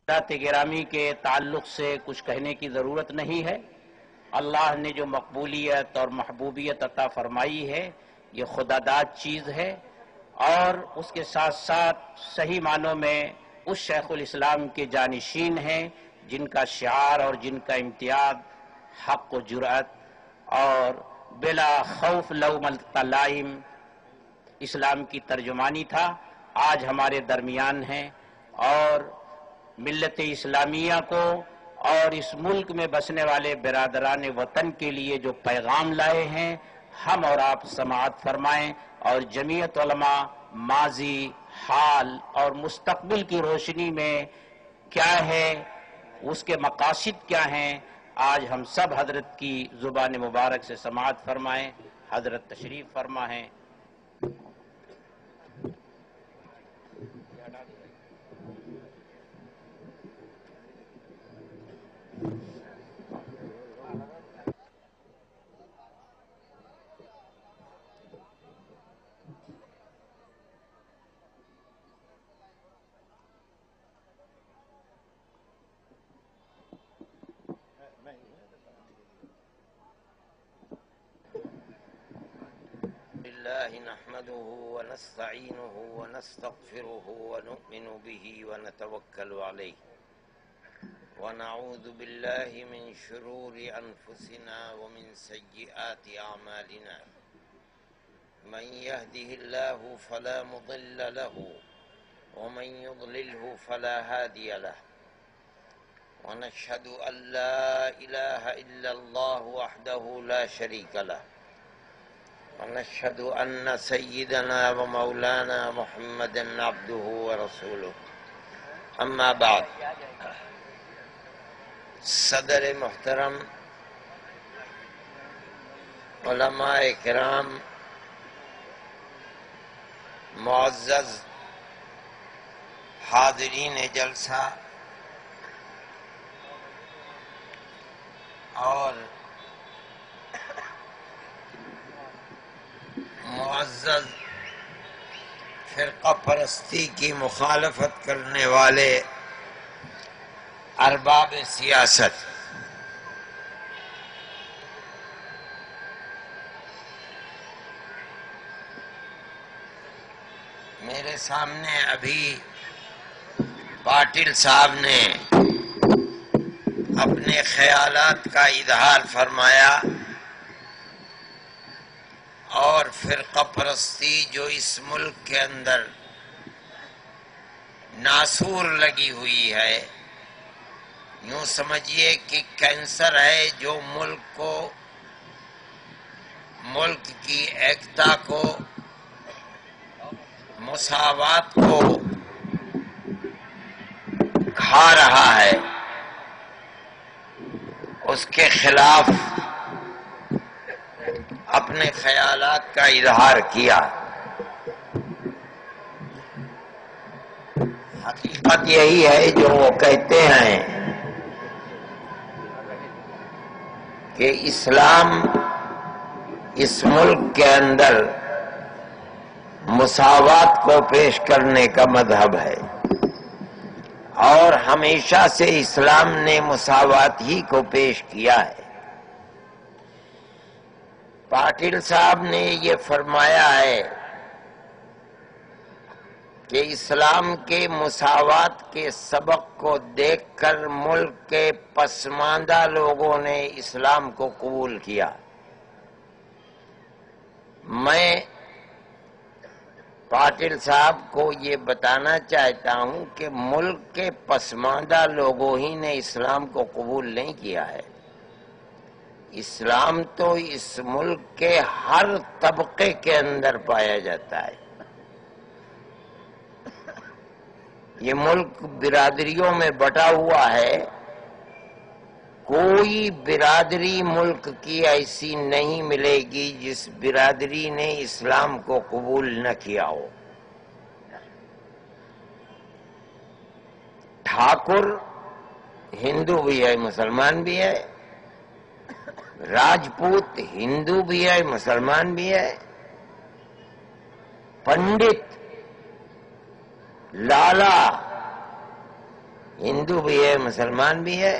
ذات گرامی کے تعلق سے کچھ کہنے کی ضرورت نہیں ہے۔ اللہ نے جو مقبولیت اور محبوبیت عطا فرمائی ہے یہ خدا داد چیز ہے، اور اس کے ساتھ ساتھ صحیح معنوں میں اس شیخ الاسلام کے جانشین ہیں جن کا شعار اور جن کا امتیاز حق و جرأت اور بلا خوف لومۃ لائم اسلام کی ترجمانی تھا، آج ہمارے درمیان ہیں، اور ملت اسلامیہ کو اور اس ملک میں بسنے والے برادران وطن کے لیے جو پیغام لائے ہیں، ہم اور آپ سماعت فرمائیں، اور جمیعت علماء ماضی، حال اور مستقبل کی روشنی میں کیا ہے، اس کے مقاصد کیا ہیں، آج ہم سب حضرت کی زبان مبارک سے سماعت فرمائیں۔ حضرت تشریف فرما ہیں۔ الله نحمده ونستعينه ونستغفره ونؤمن به ونتوكل عليه ونعوذ بالله من شرور أنفسنا ومن سيئات أعمالنا من يهده الله فلا مضل له ومن يضلله فلا هادي له ونشهد أن لا إله إلا الله وحده لا شريك له ونشهد أن سيدنا ومولانا محمدا عبده ورسوله أما بعد۔ صدر محترم، علماء کرام، معزز حاضرین جلسہ اور معزز فرقہ پرستی کی مخالفت کرنے والے ارباب سیاست، میرے سامنے ابھی پاٹل صاحب نے اپنے خیالات کا اظہار فرمایا، اور فرقہ پرستی جو اس ملک کے اندر ناسور لگی ہوئی ہے، یوں سمجھیے کہ کینسر ہے جو ملک کی ایکتا کو، مساوات کو کھا رہا ہے، اس کے خلاف اپنے خیالات کا اظہار کیا۔ حقیقت یہی ہے جو وہ کہتے ہیں کہ اسلام اس ملک کے اندر مساوات کو پیش کرنے کا مذہب ہے، اور ہمیشہ سے اسلام نے مساوات ہی کو پیش کیا ہے۔ پاٹل صاحب نے یہ فرمایا ہے کہ اسلام کے مساوات کے سبق کو دیکھ کر ملک کے پسماندہ لوگوں نے اسلام کو قبول کیا۔ میں پاٹل صاحب کو یہ بتانا چاہتا ہوں کہ ملک کے پسماندہ لوگوں ہی نے اسلام کو قبول نہیں کیا ہے، اسلام تو اس ملک کے ہر طبقے کے اندر پایا جاتا ہے۔ یہ ملک برادریوں میں بٹا ہوا ہے، کوئی برادری ملک کی ایسی نہیں ملے گی جس برادری نے اسلام کو قبول نہ کیا ہو۔ ٹھاکر ہندو بھی ہے، مسلمان بھی ہے، راجپوت ہندو بھی ہے، مسلمان بھی ہے، پنڈت لالا ہندو بھی ہے، مسلمان بھی ہے۔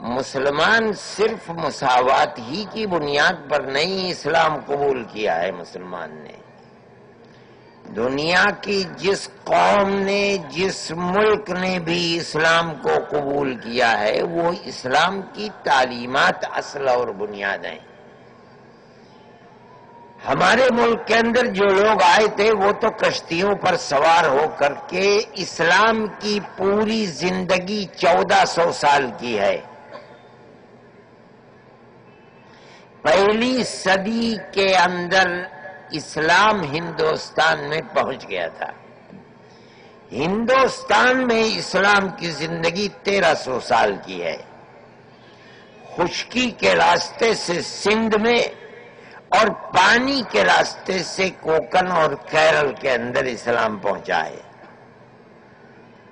مسلمان صرف مساوات ہی کی بنیاد پر نہیں اسلام قبول کیا ہے۔ مسلمان نے دنیا کی جس قوم نے، جس ملک نے بھی اسلام کو قبول کیا ہے، وہ اسلام کی تعلیمات اصل اور بنیاد ہیں۔ ہمارے ملک کے اندر جو لوگ آئے تھے وہ تو کشتیوں پر سوار ہو کر کے اسلام کی پوری زندگی 1400 سال کی ہے۔ پہلی صدی کے اندر اسلام ہندوستان میں پہنچ گیا تھا۔ ہندوستان میں اسلام کی زندگی 1300 سال کی ہے۔ خشکی کے راستے سے سندھ میں اور پانی کے راستے سے کوکن اور کیرل کے اندر اسلام پہنچا ہے،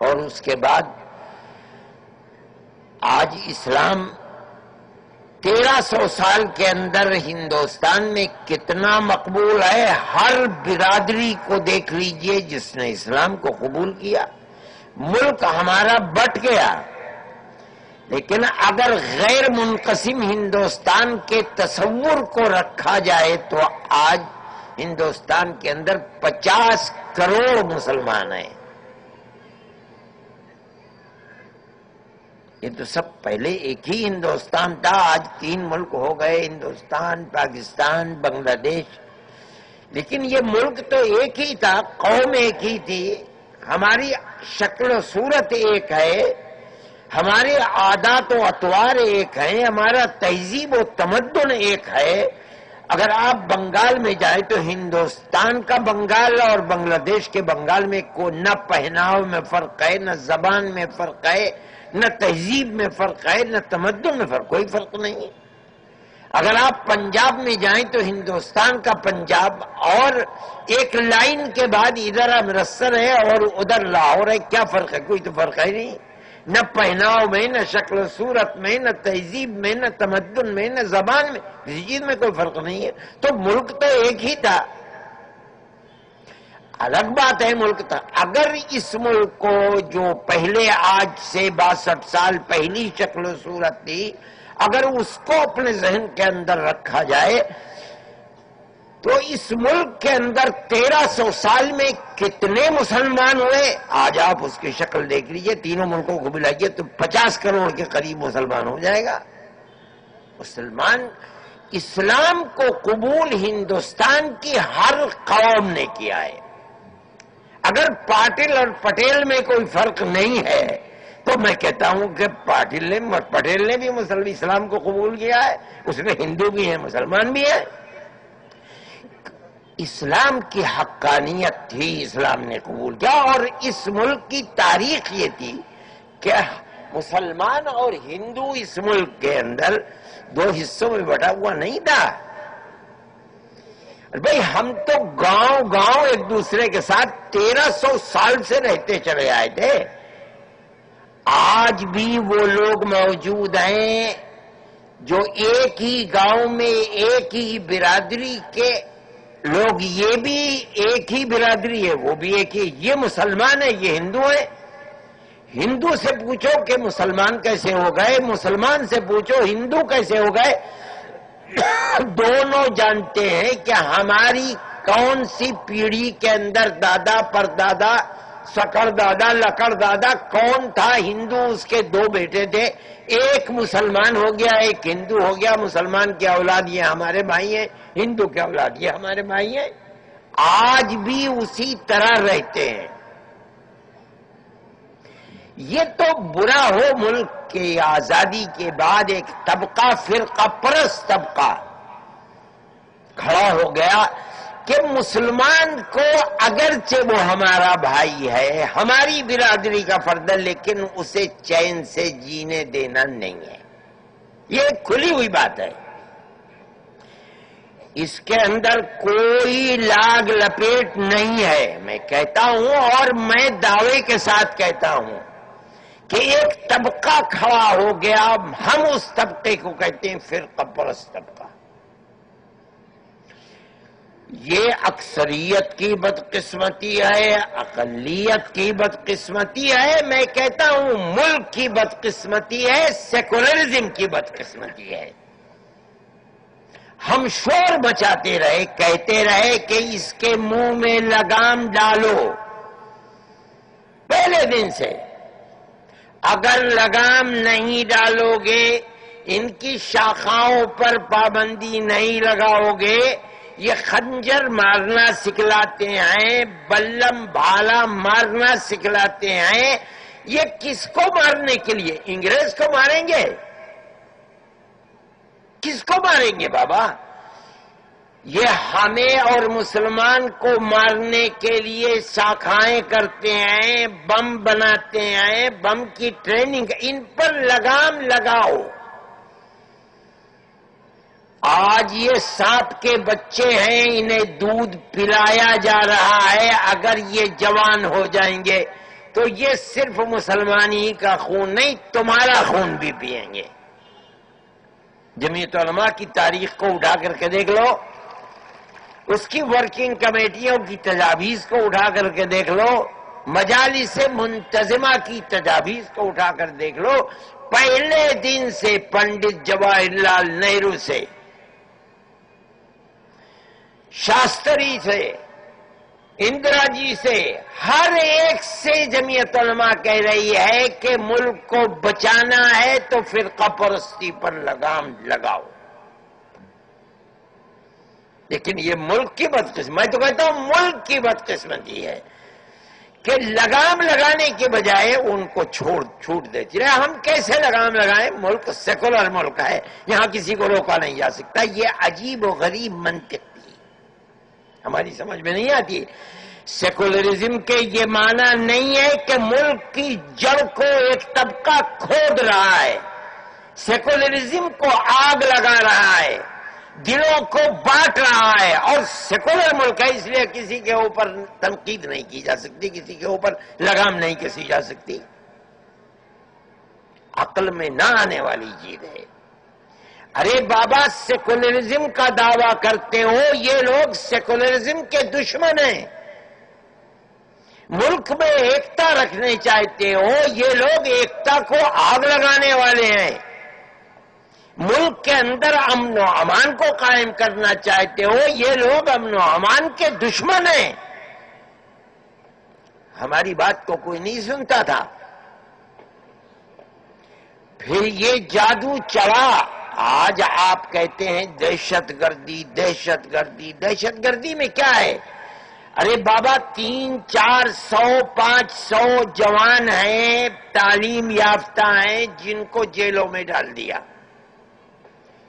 اور اس کے بعد آج اسلام 1300 سال کے اندر ہندوستان میں کتنا مقبول ہے۔ ہر برادری کو دیکھ لیجئے جس نے اسلام کو قبول کیا۔ ملک ہمارا بٹ گیا، لیکن اگر غیر منقسم ہندوستان کے تصور کو رکھا جائے تو آج ہندوستان کے اندر 50 کروڑ مسلمان ہیں۔ یہ تو سب پہلے ایک ہی ہندوستان تھا، آج 3 ملک ہو گئے، ہندوستان، پاکستان، بنگلہ دیش۔ لیکن یہ ملک تو ایک ہی تھا، قوم ایک ہی تھی، ہماری شکل و صورت ایک ہے، ہمارے عادات و اطوار ایک ہیں، ہمارا تہذیب و تمدن ایک ہے۔ اگر آپ بنگال میں جائیں تو ہندوستان کا بنگال اور بنگلہ دیش کے بنگال میں نہ پہناؤ میں فرق ہے، نہ زبان میں فرق ہے، نہ تہذیب میں فرق ہے، نہ تمدن میں فرق، کوئی فرق نہیں ہے۔ اگر آپ پنجاب میں جائیں تو ہندوستان کا پنجاب اور ایک لائن کے بعد ادھر امرتسر ہے اور ادھر لاہور ہے، کیا فرق ہے؟ کوئی تو فرق ہے نہیں، نہ پہناؤ میں، نہ شکل و صورت میں، نہ تہذیب میں، نہ تمدن میں، نہ زبان میں، کسی چیز میں کوئی فرق نہیں ہے۔ تو ملک تو ایک ہی تھا۔ الگ بات ہے ملک تھا، اگر اس ملک کو جو پہلے آج سے 62 سال پہلی شکل و صورت تھی، اگر اس کو اپنے ذہن کے اندر رکھا جائے تو اس ملک کے اندر 1300 سال میں کتنے مسلمان ہوئے؟ آج آپ اس کی شکل دیکھ لیجئے، تینوں ملکوں کو ملائیے تو 50 کروڑ کے قریب مسلمان ہو جائے گا۔ مسلمان اسلام کو قبول ہندوستان کی ہر قوم نے کیا ہے۔ اگر پاٹل اور پٹیل میں کوئی فرق نہیں ہے تو میں کہتا ہوں کہ پٹیل نے بھی اسلام کو قبول کیا ہے، اس میں ہندو بھی ہیں، مسلمان بھی ہیں۔ اسلام کی حقانیت تھی، اسلام نے قبول کیا، اور اس ملک کی تاریخ یہ تھی کہ مسلمان اور ہندو اس ملک کے اندر 2 حصوں میں بٹا ہوا نہیں تھا۔ بھئی ہم تو گاؤں ایک دوسرے کے ساتھ 1300 سال سے رہتے چلے آئے تھے۔ آج بھی وہ لوگ موجود ہیں جو ایک ہی گاؤں میں ایک ہی برادری کے لوگ، یہ بھی ایک ہی برادری ہے، وہ بھی ایک ہی، یہ مسلمان ہے، یہ ہندو ہے۔ ہندو سے پوچھو کہ مسلمان کیسے ہو گئے، مسلمان سے پوچھو ہندو کیسے ہو گئے، دونوں جانتے ہیں کہ ہماری کون سی پیڑھی کے اندر دادا پردادا سکر دادا لکڑ دادا کون تھا ہندو، اس کے 2 بیٹے تھے، ایک مسلمان ہو گیا ایک ہندو ہو گیا۔ مسلمان کی اولاد یہ ہمارے بھائی ہیں، ہندو کی اولاد یہ ہمارے بھائی ہیں، آج بھی اسی طرح رہتے ہیں۔ یہ تو برا ہو ملک کی آزادی کے بعد ایک طبقہ، فرقہ پرست طبقہ کھڑا ہو گیا کہ مسلمان کو اگرچہ وہ ہمارا بھائی ہے، ہماری برادری کا فرد ہے، لیکن اسے چین سے جینے دینا نہیں ہے۔ یہ ایک کھلی ہوئی بات ہے، اس کے اندر کوئی لاگ لپیٹ نہیں ہے۔ میں کہتا ہوں اور میں دعوے کے ساتھ کہتا ہوں کہ ایک طبقہ کھڑا ہو گیا، ہم اس طبقے کو کہتے ہیں فرقہ پرست طبقہ۔ یہ اکثریت کی بدقسمتی ہے، اقلیت کی بدقسمتی ہے، میں کہتا ہوں ملک کی بدقسمتی ہے، سیکولرزم کی بدقسمتی ہے۔ ہم شور بچاتے رہے، کہتے رہے کہ اس کے منہ میں لگام ڈالو پہلے دن سے، اگر لگام نہیں ڈالو گے، ان کی شاخاؤں پر پابندی نہیں لگاؤ گے، یہ خنجر مارنا سکھلاتے ہیں، بلم بھالا مارنا سکھلاتے ہیں، یہ کس کو مارنے کے لیے؟ انگریز کو ماریں گے؟ کس کو ماریں گے بابا؟ یہ ہمیں اور مسلمان کو مارنے کے لیے شاخائیں کرتے ہیں، بم بناتے ہیں، بم کی ٹریننگ، ان پر لگام لگاؤ۔ آج یہ سانپ کے بچے ہیں، انہیں دودھ پلایا جا رہا ہے، اگر یہ جوان ہو جائیں گے تو یہ صرف مسلمانی کا خون نہیں، تمہارا خون بھی پئیں گے۔ جمعیت علماء کی تاریخ کو اٹھا کر کے دیکھ لو، اس کی ورکنگ کمیٹیوں کی تجاویز کو اٹھا کر کے دیکھ لو، مجالس منتظمہ کی تجاویز کو اٹھا کر دیکھ لو، پہلے دن سے پنڈت جواہر لال نہرو سے، شاستری سے، اندرا جی سے، ہر ایک سے جمعیت علماء کہہ رہی ہے کہ ملک کو بچانا ہے تو فرقہ پرستی پر لگام لگاؤ۔ لیکن یہ ملک کی بدقسمتی، میں تو کہتا ہوں ملک کی بدقسمتی ہے کہ لگام لگانے کے بجائے ان کو چھوٹ دیتی رہے۔ ہم کیسے لگام لگائیں؟ ملک سیکولر ملک ہے، یہاں کسی کو روکا نہیں جا سکتا۔ یہ عجیب و غریب منطق تھی، ہماری سمجھ میں نہیں آتی۔ سیکولرزم کے یہ معنی نہیں ہے کہ ملک کی جڑ کو ایک طبقہ کھود رہا ہے، سیکولرزم کو آگ لگا رہا ہے، دلوں کو بانٹ رہا ہے، اور سیکولر ملک ہے اس لیے کسی کے اوپر تنقید نہیں کی جا سکتی، کسی کے اوپر لگام نہیں کسی جا سکتی۔ عقل میں نہ آنے والی چیز ہے۔ ارے بابا، سیکولرزم کا دعویٰ کرتے ہو، یہ لوگ سیکولرزم کے دشمن ہیں۔ ملک میں ایکتا رکھنے چاہتے ہو، یہ لوگ ایکتا کو آگ لگانے والے ہیں۔ ملک کے اندر امن و امان کو قائم کرنا چاہتے ہو، یہ لوگ امن و امان کے دشمن ہیں۔ ہماری بات کو کوئی نہیں سنتا تھا۔ پھر یہ جادو چلا، آج آپ کہتے ہیں دہشت گردی، دہشت گردی۔ دہشت گردی میں کیا ہے؟ ارے بابا، 300-400 500 جوان ہیں، تعلیم یافتہ ہیں، جن کو جیلوں میں ڈال دیا،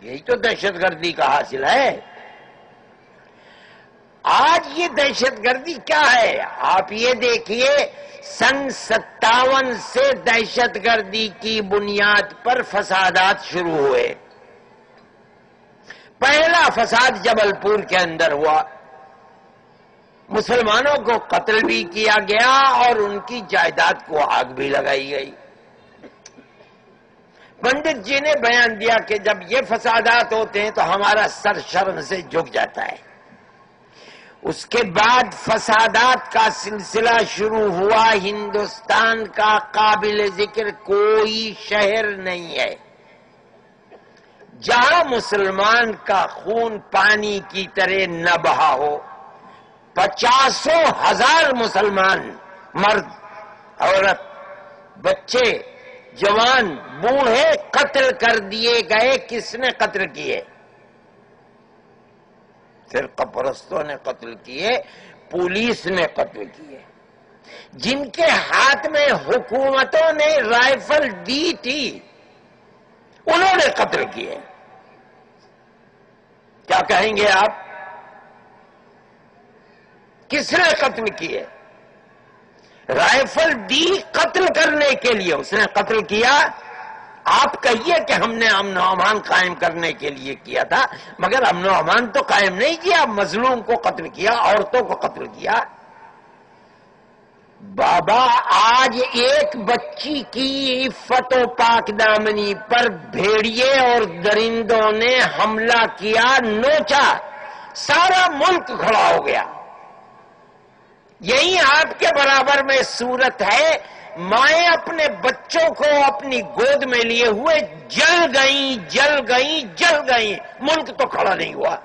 یہی تو دہشت گردی کا حاصل ہے۔ آج یہ دہشت گردی کیا ہے؟ آپ یہ دیکھیے، سن 57 سے دہشت گردی کی بنیاد پر فسادات شروع ہوئے۔ پہلا فساد جبل پور کے اندر ہوا، مسلمانوں کو قتل بھی کیا گیا اور ان کی جائیداد کو آگ بھی لگائی گئی۔ پنڈت جی نے بیان دیا کہ جب یہ فسادات ہوتے ہیں تو ہمارا سر شرم سے جھک جاتا ہے۔ اس کے بعد فسادات کا سلسلہ شروع ہوا۔ ہندوستان کا قابل ذکر کوئی شہر نہیں ہے جہاں مسلمان کا خون پانی کی طرح نہ بہا ہو۔ 50,000 مسلمان، مرد، عورت، بچے، جوان، بوڑھے قتل کر دیے گئے۔ کس نے قتل کیے؟ فرقہ پرستوں نے قتل کیے، پولیس نے قتل کیے۔ جن کے ہاتھ میں حکومتوں نے رائفل دی تھی، انہوں نے قتل کیے۔ کیا کہیں گے آپ؟ کس نے قتل کیے؟ رائفل دی قتل کرنے کے لیے، اس نے قتل کیا۔ آپ کہیے کہ ہم نے امن و امان قائم کرنے کے لیے کیا تھا، مگر امن و امان تو قائم نہیں کیا، مظلوم کو قتل کیا، عورتوں کو قتل کیا۔ بابا، آج ایک بچی کی عفت و پاک دامنی پر بھیڑیے اور درندوں نے حملہ کیا، نوچا، سارا ملک کھڑا ہو گیا. یہی آپ کے برابر میں صورت ہے. مائیں اپنے بچوں کو اپنی گود میں لیے ہوئے جل گئیں جل گئیں جل گئیں، ملک تو کھڑا نہیں ہوا.